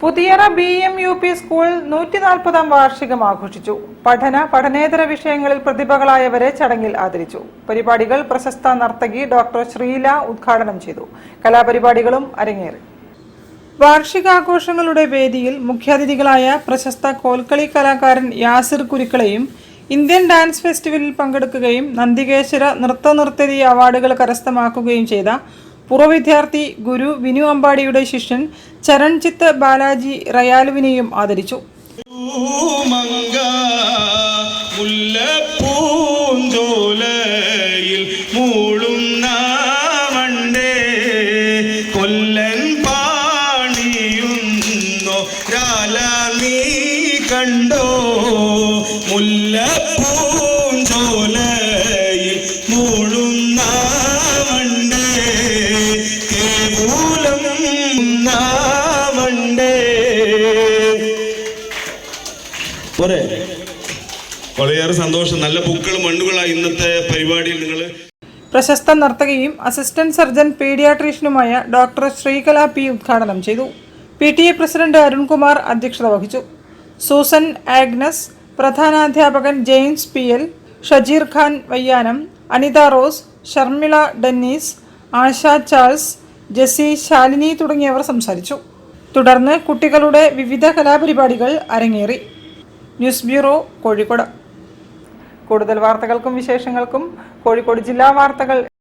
Puthiyara BM-UP school 140-ാം വാർഷികം ആഘോഷിച്ചു. പഠനേതര വിഷയങ്ങളിൽ പ്രതിഭകളായവരെ ചടങ്ങിൽ ആദരിച്ചു. പരിപാടികൾ പ്രശസ്ത നർത്തകി ഡോക്ടർ ശ്രീല ഉദ്ഘാടനം ചെയ്തു. കലാപരിപാടികളും അരങ്ങേറി. വാർഷികാഘോഷങ്ങളുടെ വേദിയിൽ മുഖ്യാതിഥികളായ പ്രശസ്ത കോൽക്കളി കലാകാരൻ യാസിർ കുരിക്കളയും ഇന്ത്യൻ ഡാൻസ് ഫെസ്റ്റിവലിൽ പങ്കെടുക്കുകയും നന്ദികേശ്വര നൃത്തനൃത്യതി അവാർഡുകൾ കരസ്ഥമാക്കുകയും ചെയ്ത പൂർവ്വ വിദ്യാർത്ഥി ഗുരു വിനു അമ്പാടിയുടെ ശിഷ്യൻ ചരൺജിത്ത് ബാലാജി റയാലുവിനെയും ആദരിച്ചു. കണ്ടോ മുല്ലപ്പൂഞ്ചോലയിൽ മൂളുന്ന മണ്ടേ കേവൂലം മണ്ടേ. പോരെ, വളരെയേറെ സന്തോഷം. നല്ല പൂക്കളും മണ്ണുകളായി ഇന്നത്തെ പരിപാടിയിൽ നിങ്ങൾ. പ്രശസ്ത നർത്തകിയും അസിസ്റ്റന്റ് സർജൻ പീഡിയാട്രീഷ്യനുമായ ഡോക്ടർ ശ്രീകല P ഉദ്ഘാടനം ചെയ്തു. PTA പ്രസിഡന്റ് അരുൺകുമാർ അധ്യക്ഷത വഹിച്ചു. സൂസൻ ആഗ്നസ്, പ്രധാനാധ്യാപകൻ James PL, Shajeer Khan Vayyanam, Anitha Rose, Sharmila Dennis, Asha Charles, Jessy, Shalini തുടങ്ങിയവർ സംസാരിച്ചു. തുടർന്ന് കുട്ടികളുടെ വിവിധ കലാപരിപാടികൾ അരങ്ങേറി. News bureau, Kozhikode. കൂടുതൽ വാർത്തകൾക്കും വിശേഷങ്ങൾക്കും കോഴിക്കോട് ജില്ലാ വാർത്തകൾ